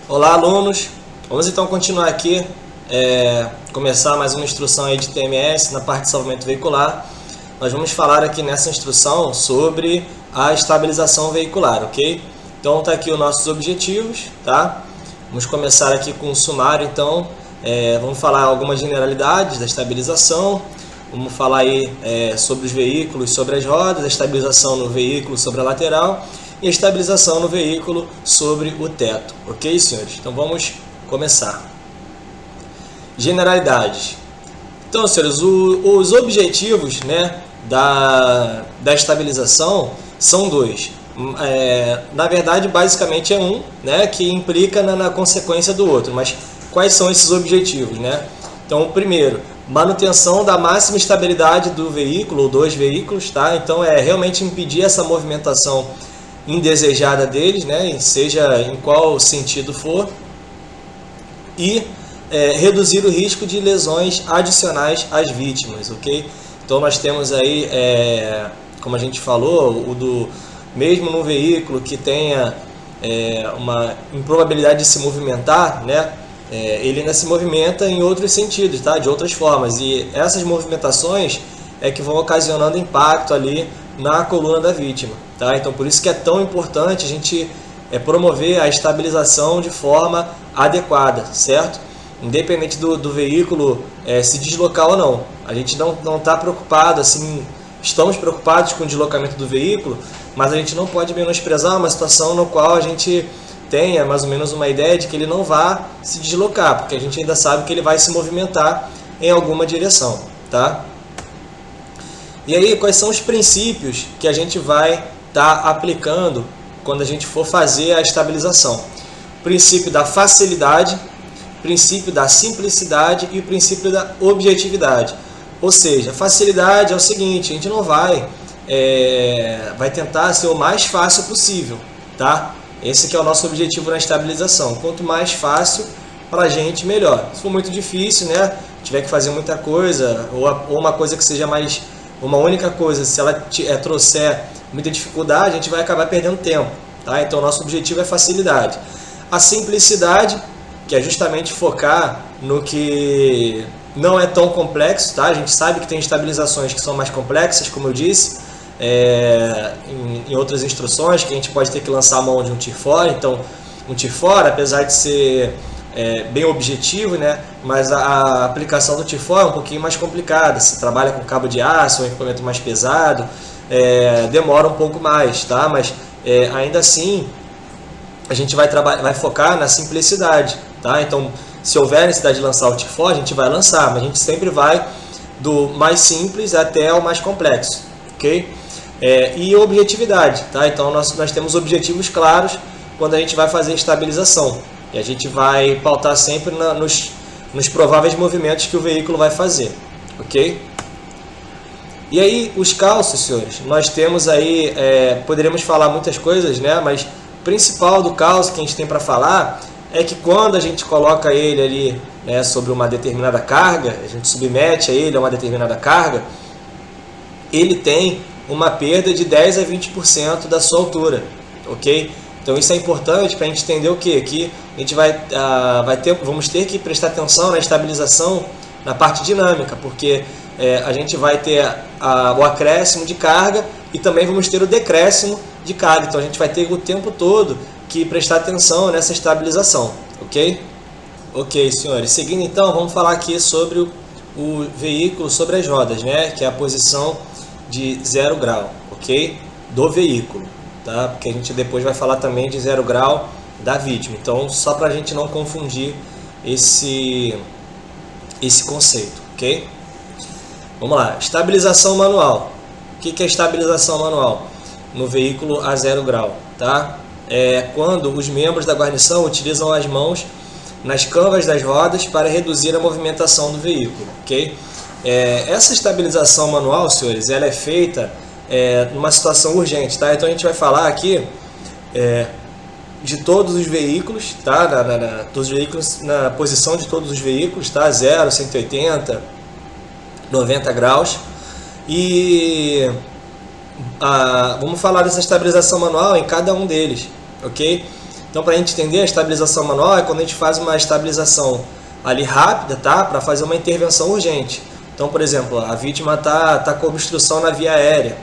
Olá, alunos! Vamos então continuar aqui, começar mais uma instrução aí de TMS na parte de salvamento veicular. Nós vamos falar aqui nessa instrução sobre a estabilização veicular, ok? Então tá aqui os nossos objetivos, tá? Vamos começar aqui com o sumário, então vamos falar algumas generalidades da estabilização. Vamos falar aí sobre os veículos, sobre as rodas, a estabilização no veículo sobre a lateral e a estabilização no veículo sobre o teto. Ok, senhores? Então vamos começar. Generalidades. Então, senhores, os objetivos, né, da estabilização são dois. Na verdade, basicamente é um, né, que implica na consequência do outro. Mas quais são esses objetivos, né? Então, o primeiro, manutenção da máxima estabilidade do veículo ou dos veículos, tá? Então, é realmente impedir essa movimentação indesejada deles, né, seja em qual sentido for, e reduzir o risco de lesões adicionais às vítimas, ok? Então nós temos aí, como a gente falou, mesmo no veículo que tenha uma improbabilidade de se movimentar, né, ele ainda se movimenta em outros sentidos, tá? De outras formas, e essas movimentações é que vão ocasionando impacto ali na coluna da vítima, tá? Então por isso que é tão importante a gente promover a estabilização de forma adequada, certo? Independente do veículo se deslocar ou não. A gente não está preocupado, assim, estamos preocupados com o deslocamento do veículo, mas a gente não pode menosprezar uma situação no qual a gente tenha mais ou menos uma ideia de que ele não vai se deslocar, porque a gente ainda sabe que ele vai se movimentar em alguma direção, tá? E aí, quais são os princípios que a gente vai estar aplicando quando a gente for fazer a estabilização? O princípio da facilidade, o princípio da simplicidade e o princípio da objetividade. Ou seja, facilidade é o seguinte, a gente não vai tentar ser o mais fácil possível, tá? Esse que é o nosso objetivo na estabilização. Quanto mais fácil para a gente, melhor. Se for muito difícil, né, tiver que fazer muita coisa, ou uma coisa que seja mais uma única coisa, se ela trouxer muita dificuldade, a gente vai acabar perdendo tempo, tá? Então, nosso objetivo é facilidade. A simplicidade, que é justamente focar no que não é tão complexo, tá? A gente sabe que tem estabilizações que são mais complexas, como eu disse, em outras instruções, que a gente pode ter que lançar a mão de um tiro fora. Então, um tiro fora, apesar de ser bem objetivo, né? Mas a aplicação do TIFO é um pouquinho mais complicada. Se trabalha com cabo de aço, um equipamento mais pesado, demora um pouco mais, tá? Mas ainda assim a gente vai focar na simplicidade, tá? Então, se houver necessidade de lançar o TIFO, a gente vai lançar, mas a gente sempre vai do mais simples até o mais complexo, ok? E objetividade, tá? Então nós temos objetivos claros quando a gente vai fazer estabilização. E a gente vai pautar sempre nos prováveis movimentos que o veículo vai fazer, ok? E aí, os calços, senhores, nós temos aí, poderíamos falar muitas coisas, né? Mas o principal do calço que a gente tem para falar é que quando a gente coloca ele ali, né, sobre uma determinada carga, a gente submete a ele a uma determinada carga, ele tem uma perda de 10 a 20% da sua altura, ok? Então isso é importante para a gente entender o quê? Que a gente vamos ter que prestar atenção na estabilização na parte dinâmica, porque a gente vai ter o acréscimo de carga e também vamos ter o decréscimo de carga. Então a gente vai ter o tempo todo que prestar atenção nessa estabilização, ok? Ok, senhores. Seguindo então, vamos falar aqui sobre o veículo, sobre as rodas, né? Que é a posição de 0 grau, ok? Do veículo. Tá? Porque a gente depois vai falar também de 0 grau da vítima. Então, só para a gente não confundir esse conceito, ok? Vamos lá. Estabilização manual. O que é estabilização manual? No veículo a 0 grau, tá? É quando os membros da guarnição utilizam as mãos nas câmara das rodas para reduzir a movimentação do veículo, ok? Essa estabilização manual, senhores, ela é feita numa situação urgente, tá? Então a gente vai falar aqui de todos os veículos, tá? Todos os veículos, na posição de todos os veículos, tá? 0, 180, 90 graus. E vamos falar dessa estabilização manual em cada um deles, ok? Então, para a gente entender, a estabilização manual é quando a gente faz uma estabilização ali rápida, tá? Para fazer uma intervenção urgente. Então, por exemplo, a vítima tá com obstrução na via aérea,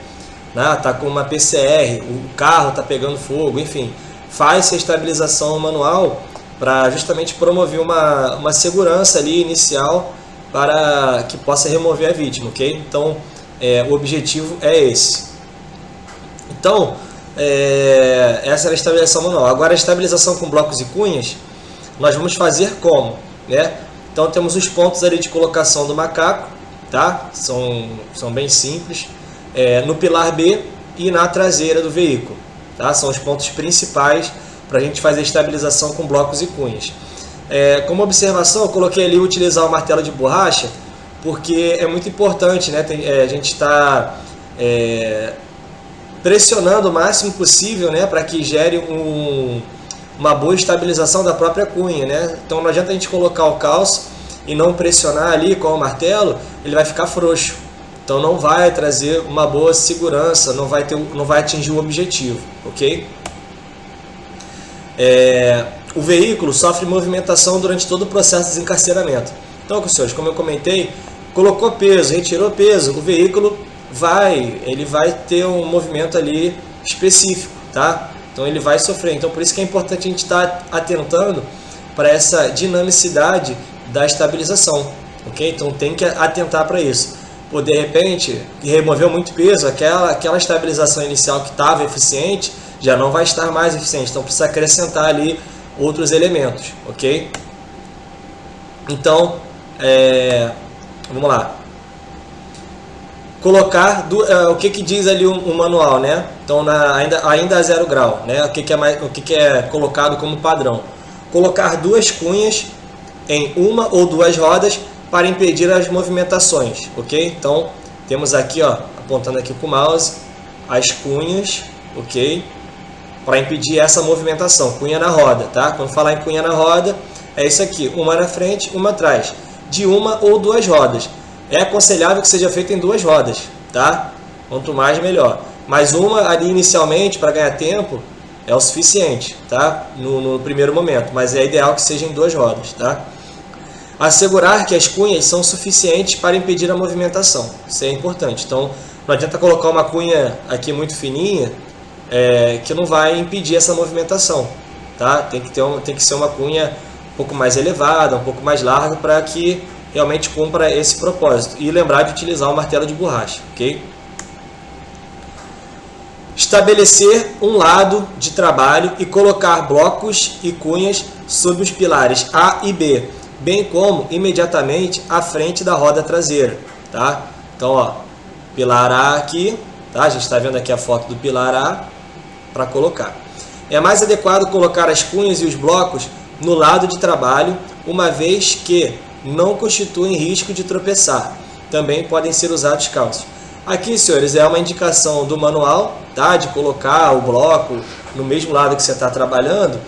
né? Tá com uma PCR, o carro tá pegando fogo, enfim. Faz-se a estabilização manual para justamente promover uma segurança ali inicial para que possa remover a vítima, ok? Então, o objetivo é esse. Então, essa é a estabilização manual. Agora, a estabilização com blocos e cunhas, nós vamos fazer como, né? Então, temos os pontos ali de colocação do macaco, tá? São bem simples. No pilar B e na traseira do veículo, tá? São os pontos principais para a gente fazer a estabilização com blocos e cunhas. Como observação, eu coloquei ali utilizar o martelo de borracha, porque é muito importante, né? A gente está pressionando o máximo possível, né? Para que gere uma boa estabilização da própria cunha, né? Então não adianta a gente colocar o calço e não pressionar ali com o martelo, ele vai ficar frouxo. Então não vai trazer uma boa segurança, não vai atingir o objetivo, ok? O veículo sofre movimentação durante todo o processo de desencarceramento. Então, senhores, como eu comentei, colocou peso, retirou peso, o veículo vai ter um movimento ali específico, tá? Então ele vai sofrer. Então por isso que é importante a gente estar atentando para essa dinamicidade da estabilização, ok? Então tem que atentar para isso. Pô, de repente, removeu muito peso, aquela estabilização inicial que estava eficiente, já não vai estar mais eficiente, então precisa acrescentar ali outros elementos, ok? Então, vamos lá. Colocar, o que diz ali o manual, né? Então, ainda a 0 grau, né? O que é colocado como padrão? Colocar 2 cunhas em uma ou 2 rodas para impedir as movimentações, ok? Então, temos aqui, ó, apontando aqui com o mouse, as cunhas, ok? Para impedir essa movimentação, cunha na roda, tá? Quando falar em cunha na roda, é isso aqui, uma na frente, uma atrás, de uma ou 2 rodas. É aconselhável que seja feito em 2 rodas, tá? Quanto mais, melhor. Mas uma ali inicialmente, para ganhar tempo, é o suficiente, tá? No primeiro momento, mas é ideal que seja em 2 rodas, tá? Assegurar que as cunhas são suficientes para impedir a movimentação, isso é importante. Então, não adianta colocar uma cunha aqui muito fininha, que não vai impedir essa movimentação, tá? Tem que ser uma cunha um pouco mais elevada, um pouco mais larga, para que realmente cumpra esse propósito. E lembrar de utilizar o martelo de borracha, ok? Estabelecer um lado de trabalho e colocar blocos e cunhas sob os pilares A e B, bem como imediatamente à frente da roda traseira, tá? Então, ó, pilar A aqui, tá? A gente está vendo aqui a foto do pilar A para colocar. É mais adequado colocar as cunhas e os blocos no lado de trabalho, uma vez que não constituem risco de tropeçar. Também podem ser usados calços. Aqui, senhores, é uma indicação do manual, tá? De colocar o bloco no mesmo lado que você está trabalhando,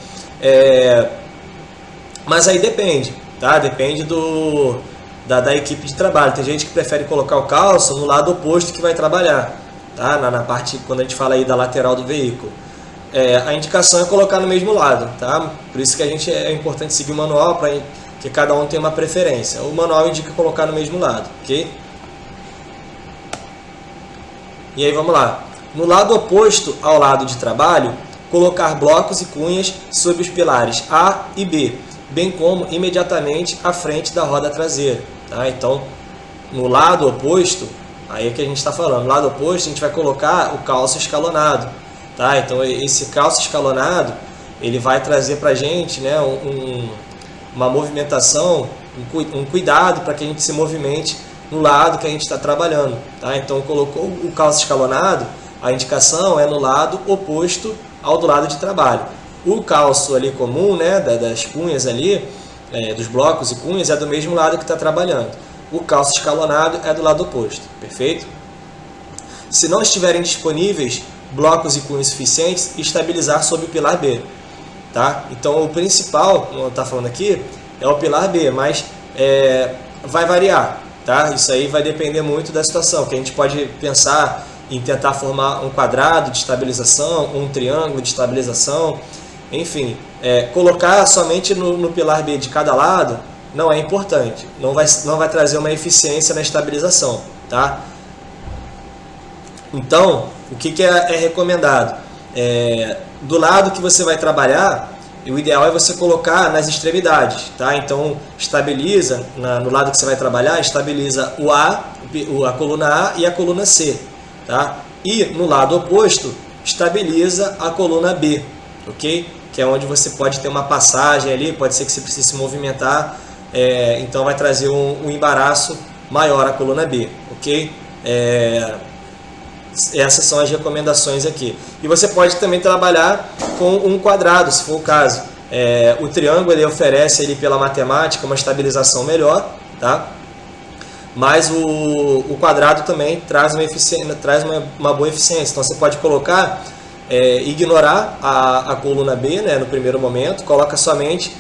mas aí depende, tá? Depende da equipe de trabalho. Tem gente que prefere colocar o calço no lado oposto que vai trabalhar, tá? Na parte, quando a gente fala aí da lateral do veículo. A indicação é colocar no mesmo lado, tá? Por isso que é importante seguir o manual, para que cada um tenha uma preferência. O manual indica colocar no mesmo lado, ok? E aí vamos lá. No lado oposto ao lado de trabalho, colocar blocos e cunhas sob os pilares A e B, bem como imediatamente à frente da roda traseira, tá? Então, no lado oposto, aí é que a gente está falando, no lado oposto a gente vai colocar o calço escalonado, tá? Então esse calço escalonado, ele vai trazer para a gente, né, uma movimentação, um cuidado para que a gente se movimente no lado que a gente está trabalhando, tá? Então colocou o calço escalonado, a indicação é no lado oposto ao do lado de trabalho. O calço ali comum, né, das cunhas ali, dos blocos e cunhas, é do mesmo lado que está trabalhando. O calço escalonado é do lado oposto, perfeito? Se não estiverem disponíveis blocos e cunhas suficientes, estabilizar sob o pilar B, tá? Então o principal, como está falando aqui, é o pilar B, mas vai variar, tá? Isso aí vai depender muito da situação, que a gente pode pensar em tentar formar um quadrado de estabilização, um triângulo de estabilização, enfim, colocar somente no pilar B de cada lado não é importante, não vai trazer uma eficiência na estabilização, tá? Então, o que é recomendado? Do lado que você vai trabalhar, o ideal é você colocar nas extremidades, tá? Então, estabiliza, no lado que você vai trabalhar, estabiliza a coluna A e a coluna C, tá? E no lado oposto, estabiliza a coluna B, ok? Que é onde você pode ter uma passagem ali, pode ser que você precise se movimentar, então vai trazer um embaraço maior à coluna B, ok? Essas são as recomendações aqui. E você pode também trabalhar com um quadrado, se for o caso. O triângulo ele oferece ele, pela matemática uma estabilização melhor, tá? Mas o quadrado também traz uma boa eficiência. Então você pode colocar, ignorar a coluna B, né, no primeiro momento, coloca somente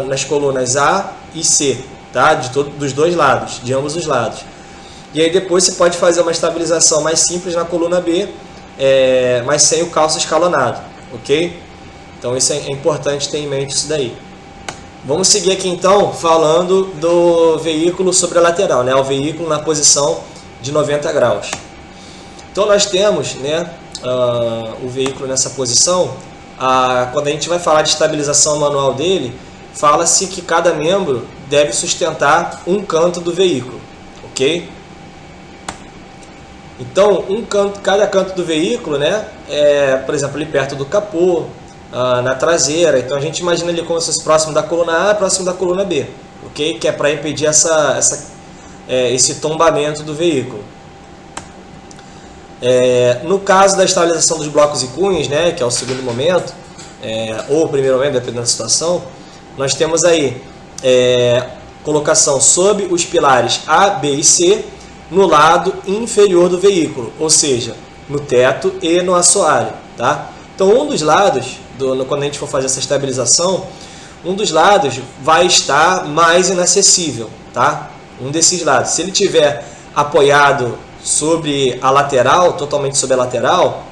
nas colunas A e C, tá? Dos dois lados, de ambos os lados. E aí depois você pode fazer uma estabilização mais simples na coluna B, mas sem o calço escalonado, ok? Então isso é importante ter em mente isso daí. Vamos seguir aqui então falando do veículo sobre a lateral, né? O veículo na posição de 90 graus. Então nós temos, né, o veículo nessa posição. Quando a gente vai falar de estabilização manual dele, fala-se que cada membro deve sustentar um canto do veículo, ok? Então, cada canto do veículo, né, por exemplo, ali perto do capô, na traseira. Então a gente imagina ele como se fosse próximo da coluna A, próximo da coluna B, ok? Que é para impedir esse tombamento do veículo. No caso da estabilização dos blocos e cunhas, né, que é o segundo momento, ou o primeiro momento, dependendo da situação, nós temos aí colocação sob os pilares A, B e C, no lado inferior do veículo, ou seja, no teto e no assoalho, tá? Então um dos lados, quando a gente for fazer essa estabilização, um dos lados vai estar mais inacessível, tá? Um desses lados. Se ele tiver apoiado sobre a lateral, totalmente sobre a lateral,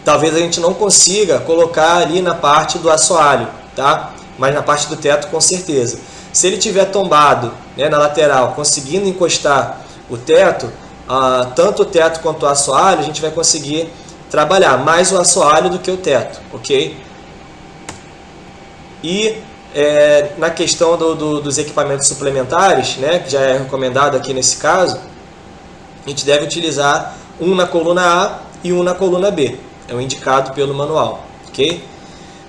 talvez a gente não consiga colocar ali na parte do assoalho, tá? Mas na parte do teto com certeza. Se ele tiver tombado, né, na lateral, conseguindo encostar o teto, tanto o teto quanto o assoalho, a gente vai conseguir trabalhar mais o assoalho do que o teto, ok? E na questão dos equipamentos suplementares, né, que já é recomendado aqui nesse caso, a gente deve utilizar um na coluna A e um na coluna B, é o indicado pelo manual, ok?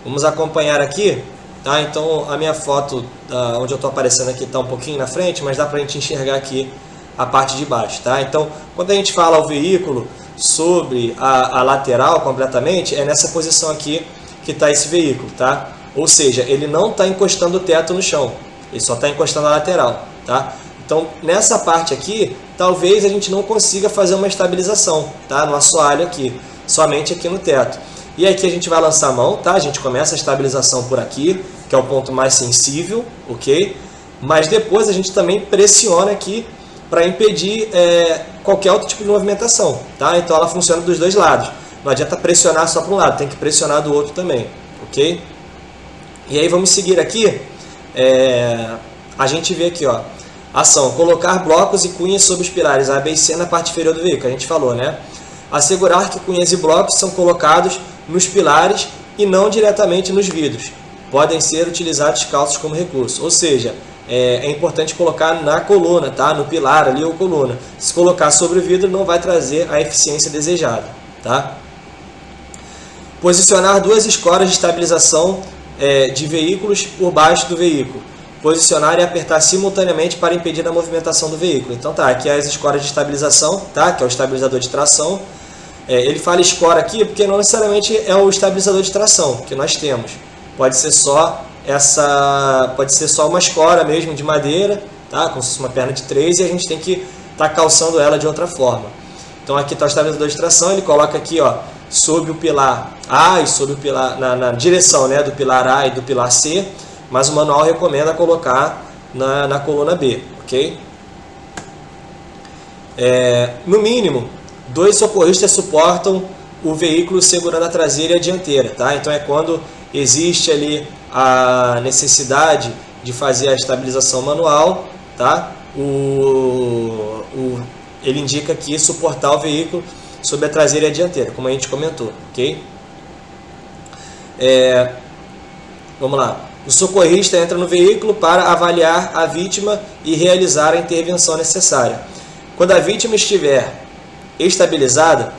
Vamos acompanhar aqui. Tá, então a minha foto, onde eu estou aparecendo aqui, está um pouquinho na frente, mas dá para a gente enxergar aqui a parte de baixo. Tá? Então, quando a gente fala o veículo sobre a lateral completamente, é nessa posição aqui que está esse veículo. Tá? Ou seja, ele não está encostando o teto no chão, ele só está encostando a lateral. Tá? Então, nessa parte aqui, talvez a gente não consiga fazer uma estabilização, tá? No assoalho aqui, somente aqui no teto. E aqui a gente vai lançar a mão, tá? A gente começa a estabilização por aqui, que é o ponto mais sensível, ok? Mas depois a gente também pressiona aqui para impedir qualquer outro tipo de movimentação, tá? Então ela funciona dos dois lados. Não adianta pressionar só para um lado, tem que pressionar do outro também, ok? E aí vamos seguir aqui, a gente vê aqui, ó, ação, colocar blocos e cunhas sobre os pilares A, B e C na parte inferior do veículo, a gente falou, né? Assegurar que cunhas e blocos são colocados nos pilares e não diretamente nos vidros. Podem ser utilizados calços como recurso. Ou seja, é importante colocar na coluna, tá? No pilar ali ou coluna. Se colocar sobre o vidro não vai trazer a eficiência desejada. Tá? Posicionar duas escoras de estabilização de veículos por baixo do veículo. Posicionar e apertar simultaneamente para impedir a movimentação do veículo. Então tá, aqui as escoras de estabilização, tá? Que é o estabilizador de tração. Ele fala escora aqui porque não necessariamente é o estabilizador de tração que nós temos. Pode ser só uma escora mesmo de madeira, tá? Como se fosse uma perna de 3 e a gente tem que estar calçando ela de outra forma. Então aqui está o estabilizador de tração, ele coloca aqui, ó, sob o pilar A e sob o pilar, na direção, né, do pilar A e do pilar C, mas o manual recomenda colocar na coluna B, ok? No mínimo, 2 socorristas suportam o veículo segurando a traseira e a dianteira, tá? Então é quando existe ali a necessidade de fazer a estabilização manual, tá? Ele indica aqui suportar o veículo sobre a traseira e a dianteira, como a gente comentou, ok? Vamos lá. O socorrista entra no veículo para avaliar a vítima e realizar a intervenção necessária. Quando a vítima estiver estabilizada,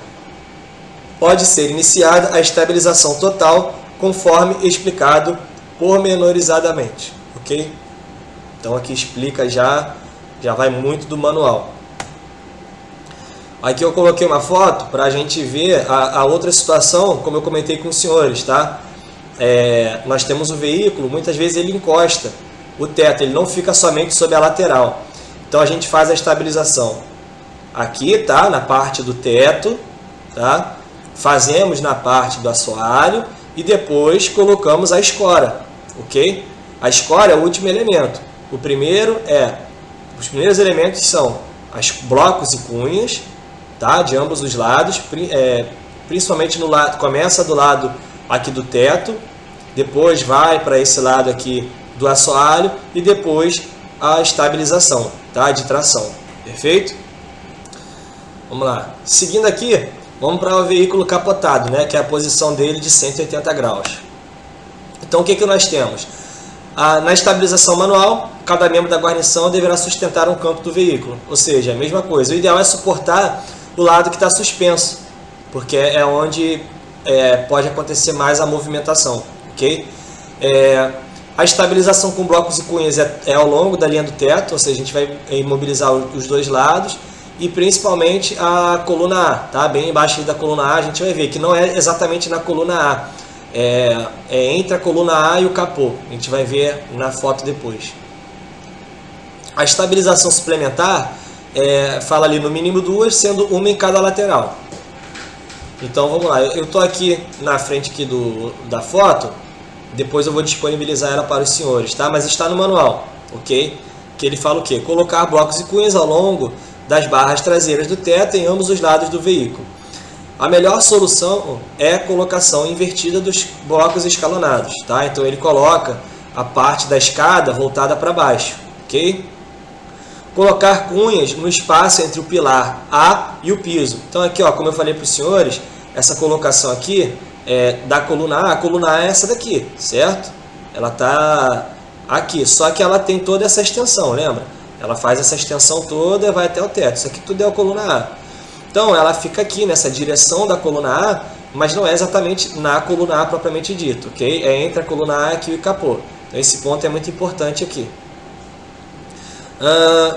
pode ser iniciada a estabilização total, conforme explicado pormenorizadamente, ok? Então aqui explica já vai muito do manual. Aqui eu coloquei uma foto para a gente ver a outra situação, como eu comentei com os senhores, tá? Nós temos o veículo, muitas vezes ele encosta o teto, ele não fica somente sobre a lateral. Então a gente faz a estabilização aqui, tá? Na parte do teto, tá? Fazemos na parte do assoalho e depois colocamos a escora, ok? A escora é o último elemento. Os primeiros elementos são os blocos e cunhas, tá? De ambos os lados, principalmente no lado, começa do lado aqui do teto, depois vai para esse lado aqui do assoalho e depois a estabilização, tá? De tração, perfeito? Vamos lá. Seguindo aqui, vamos para o veículo capotado, né? Que é a posição dele de 180 graus. Então o que nós temos? Na estabilização manual, cada membro da guarnição deverá sustentar um canto do veículo, ou seja, a mesma coisa. O ideal é suportar o lado que está suspenso, porque é onde pode acontecer mais a movimentação, ok? A estabilização com blocos e cunhas é ao longo da linha do teto, ou seja, a gente vai imobilizar os dois lados e principalmente a coluna A, tá? Bem embaixo da coluna A a gente vai ver que não é exatamente na coluna A, é entre a coluna A e o capô, a gente vai ver na foto depois. A estabilização suplementar fala ali no mínimo 2, sendo uma em cada lateral. Então vamos lá, eu estou aqui na frente aqui da foto, depois eu vou disponibilizar ela para os senhores, tá? Mas está no manual, ok? Que ele fala o quê? Colocar blocos e cunhas ao longo das barras traseiras do teto em ambos os lados do veículo. A melhor solução é a colocação invertida dos blocos escalonados, tá? Então ele coloca a parte da escada voltada para baixo, ok? Colocar cunhas no espaço entre o pilar A e o piso. Então aqui, ó, como eu falei para os senhores, essa colocação aqui da coluna A, a coluna A é essa daqui, certo? Ela está aqui, só que ela tem toda essa extensão, lembra? Ela faz essa extensão toda e vai até o teto. Isso aqui tudo é a coluna A. Então ela fica aqui nessa direção da coluna A, mas não é exatamente na coluna A propriamente dito, ok? É entre a coluna A aqui e o capô. Então esse ponto é muito importante aqui.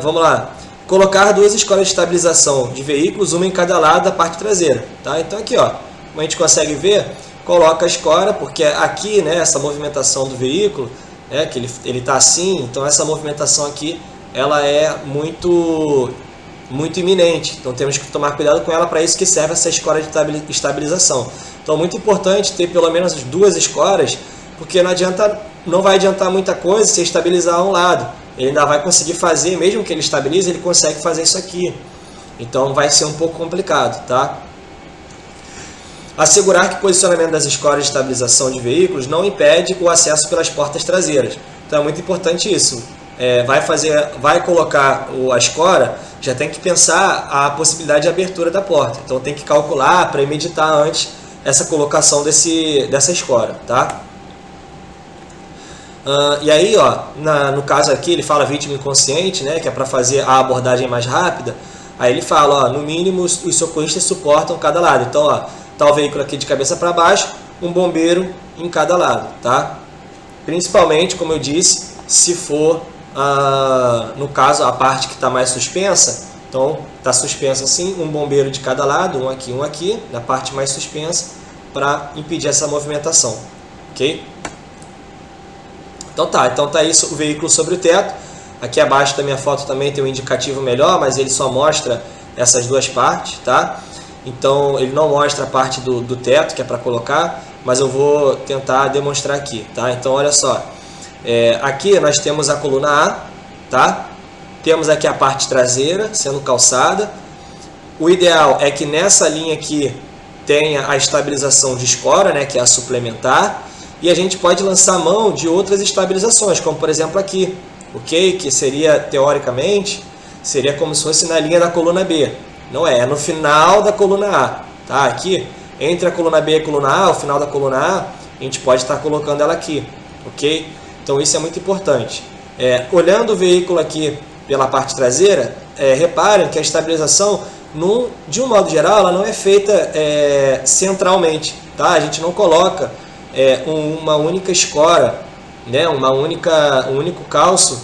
Vamos lá. Colocar duas escoras de estabilização de veículos, uma em cada lado da parte traseira, tá? Então aqui, ó, como a gente consegue ver, coloca a escora, porque aqui, né, essa movimentação do veículo, que ele está assim, então essa movimentação aqui, ela é muito iminente, então temos que tomar cuidado com ela, para isso que serve essa escora de estabilização. Então é muito importante ter pelo menos duas escoras, porque não vai adiantar muita coisa se estabilizar um lado, ele ainda vai conseguir fazer, mesmo que ele estabilize, ele consegue fazer isso aqui, então vai ser um pouco complicado, tá? Assegurar que o posicionamento das escoras de estabilização de veículos não impede o acesso pelas portas traseiras, então é muito importante isso. Vai colocar a escora, já tem que pensar a possibilidade de abertura da porta. Então tem que calcular, premeditar antes essa colocação dessa escora, tá? E aí, ó, no caso aqui, ele fala vítima inconsciente, né, que é para fazer a abordagem mais rápida. Aí ele fala, ó, no mínimo os socorristas suportam cada lado. Então, ó, tá o veículo aqui de cabeça para baixo, um bombeiro em cada lado, tá? Principalmente, como eu disse, se for no caso a parte que está mais suspensa, então está suspensa assim, um bombeiro de cada lado, um aqui, na parte mais suspensa, para impedir essa movimentação, ok? Então tá isso, o veículo sobre o teto. Aqui abaixo da minha foto também tem um indicativo melhor, mas ele só mostra essas duas partes, tá? Então ele não mostra a parte do teto, que é para colocar, mas eu vou tentar demonstrar aqui, tá? Então olha só. Aqui nós temos a coluna A, tá? Temos aqui a parte traseira sendo calçada. O ideal é que nessa linha aqui tenha a estabilização de escora, né, que é a suplementar, e a gente pode lançar mão de outras estabilizações, como por exemplo aqui, ok? Que seria, teoricamente, seria como se fosse na linha da coluna B. Não é, é no final da coluna A, tá? Aqui, entre a coluna B e a coluna A, o final da coluna A, a gente pode estar colocando ela aqui, ok? Então isso é muito importante. Olhando o veículo aqui pela parte traseira, reparem que a estabilização, de um modo geral, ela não é feita centralmente, tá? A gente não coloca uma única escora, né? um único calço,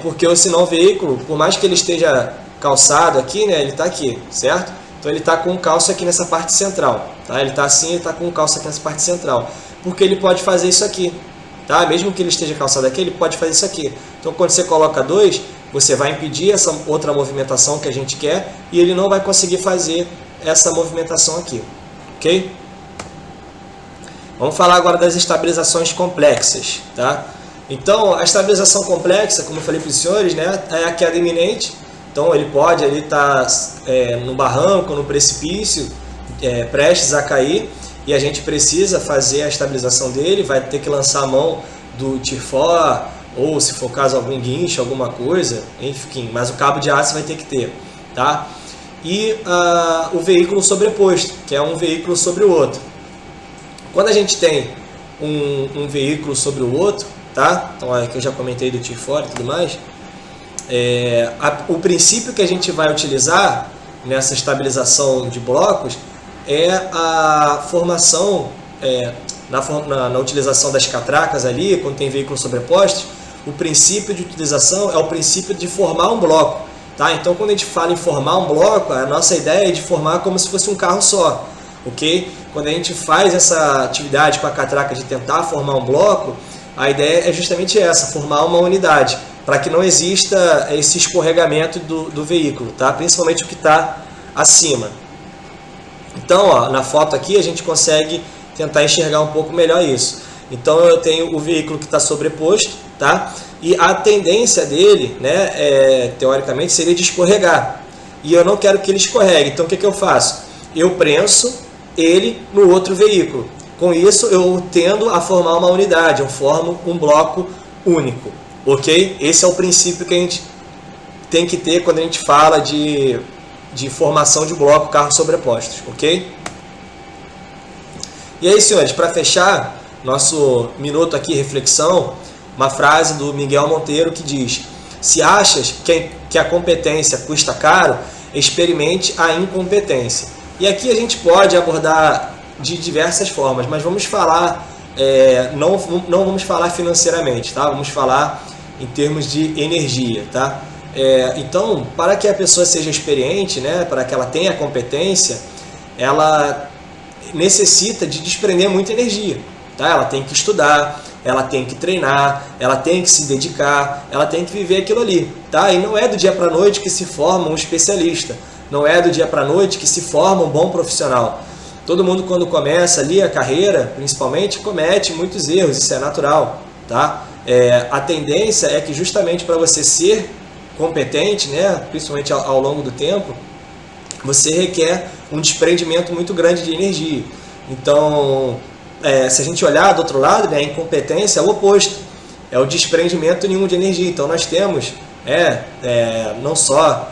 porque senão o veículo, por mais que ele esteja calçado aqui, né? Ele está aqui, certo? Então ele está com um calço aqui nessa parte central, tá? Ele está assim, ele está com um calço aqui nessa parte central, porque ele pode fazer isso aqui, tá? Mesmo que ele esteja calçado aqui, ele pode fazer isso aqui. Então quando você coloca 2, você vai impedir essa outra movimentação que a gente quer e ele não vai conseguir fazer essa movimentação aqui, ok? Vamos falar agora das estabilizações complexas, tá? Então, a estabilização complexa, como eu falei para os senhores, né, é a queda iminente. Então, ele pode estar no barranco, no precipício, prestes a cair, e a gente precisa fazer a estabilização dele, vai ter que lançar a mão do tirfor, ou se for caso algum guincho, alguma coisa, enfim, mas o cabo de aço vai ter que ter, tá? E o veículo sobreposto, que é um veículo sobre o outro. Quando a gente tem um veículo sobre o outro, tá? Então aqui eu já comentei do tirfor e tudo mais. O princípio que a gente vai utilizar nessa estabilização de blocos é a formação, na utilização das catracas ali, quando tem veículos sobrepostos, o princípio de utilização é o princípio de formar um bloco, tá? Então quando a gente fala em formar um bloco, a nossa ideia é de formar como se fosse um carro só, ok? Quando a gente faz essa atividade com a catraca de tentar formar um bloco, a ideia é justamente essa, formar uma unidade, para que não exista esse escorregamento do veículo, tá? Principalmente o que está acima. Então, ó, na foto aqui a gente consegue tentar enxergar um pouco melhor isso. Então eu tenho o veículo que está sobreposto, tá? E a tendência dele, né, teoricamente, seria de escorregar. E eu não quero que ele escorregue, então o que eu faço? Eu prenso ele no outro veículo. Com isso eu tendo a formar uma unidade, eu formo um bloco único, ok? Esse é o princípio que a gente tem que ter quando a gente fala de formação de bloco, carros sobrepostos, ok? E aí, senhores, para fechar nosso minuto aqui, reflexão, uma frase do Miguel Monteiro que diz: se achas que a competência custa caro, experimente a incompetência. E aqui a gente pode abordar de diversas formas, mas vamos falar, não vamos falar financeiramente, tá? Vamos falar em termos de energia, tá? Então, para que a pessoa seja experiente, né, para que ela tenha competência, ela necessita de desprender muita energia, tá? Ela tem que estudar, ela tem que treinar, ela tem que se dedicar, ela tem que viver aquilo ali, tá? E não é do dia para a noite que se forma um especialista, não é do dia para a noite que se forma um bom profissional. Todo mundo, quando começa ali a carreira, principalmente, comete muitos erros, isso é natural, tá? A tendência é que justamente para você ser competente, né, principalmente ao longo do tempo, você requer um desprendimento muito grande de energia. Então, se a gente olhar do outro lado, né, a incompetência é o oposto, é o desprendimento nenhum de energia. Então nós temos, não só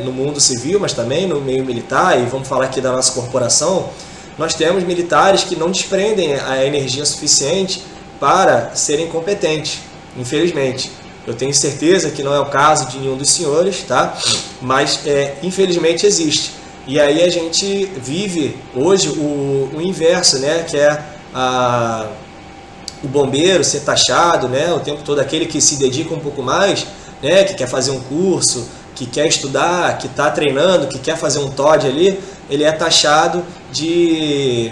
no mundo civil, mas também no meio militar, e vamos falar aqui da nossa corporação, nós temos militares que não desprendem a energia suficiente para serem competentes, infelizmente. Eu tenho certeza que não é o caso de nenhum dos senhores, tá? Mas infelizmente existe. E aí a gente vive hoje o inverso, né? Que é o bombeiro ser taxado, né? O tempo todo, aquele que se dedica um pouco mais, né? Que quer fazer um curso, que quer estudar, que está treinando, que quer fazer um TOD ali, ele é taxado de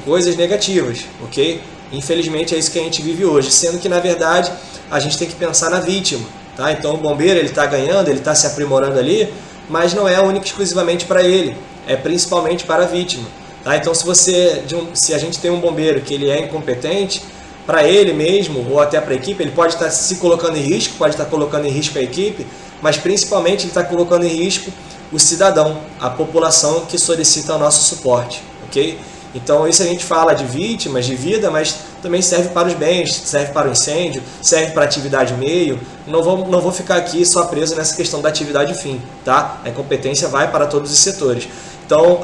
coisas negativas, ok? Infelizmente é isso que a gente vive hoje, sendo que na verdade a gente tem que pensar na vítima, tá? Então o bombeiro, ele está ganhando, ele está se aprimorando ali, mas não é único exclusivamente para ele, é principalmente para a vítima, tá? Então se a gente tem um bombeiro que ele é incompetente, para ele mesmo ou até para a equipe, ele pode estar se colocando em risco, pode estar colocando em risco a equipe, mas principalmente ele está colocando em risco o cidadão, a população que solicita o nosso suporte, ok? Então isso a gente fala de vítimas, de vida, mas também serve para os bens, serve para o incêndio, serve para a atividade meio. Não vou ficar aqui só preso nessa questão da atividade fim, tá? A incompetência vai para todos os setores. Então,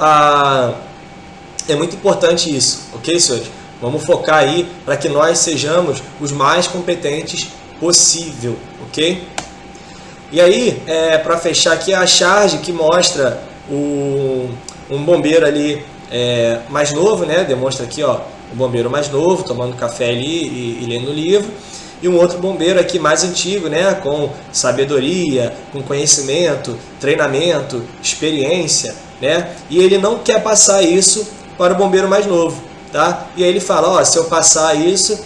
é muito importante isso, ok, senhores? Vamos focar aí para que nós sejamos os mais competentes possível, ok? E aí, para fechar aqui, a charge que mostra um bombeiro ali mais novo, né? Demonstra aqui, ó, o bombeiro mais novo tomando café ali e lendo o livro, e um outro bombeiro aqui mais antigo, né? Com sabedoria, com conhecimento, treinamento, experiência, né? E ele não quer passar isso para o bombeiro mais novo, tá? E aí ele fala, ó, se eu passar isso,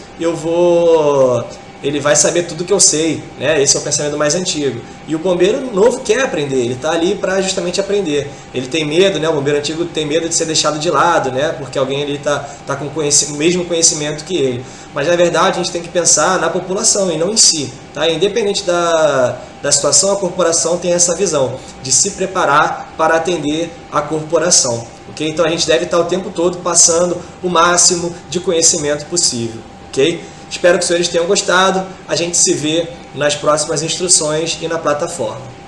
ele vai saber tudo que eu sei, né? Esse é o pensamento mais antigo. E o bombeiro novo quer aprender, ele está ali para justamente aprender. Ele tem medo, né? O bombeiro antigo tem medo de ser deixado de lado, né? Porque alguém ali tá com o mesmo conhecimento que ele. Mas na verdade a gente tem que pensar na população e não em si, tá? Independente da situação, a corporação tem essa visão de se preparar para atender a corporação, ok? Então a gente deve estar o tempo todo passando o máximo de conhecimento possível, ok? Espero que os senhores tenham gostado. A gente se vê nas próximas instruções e na plataforma.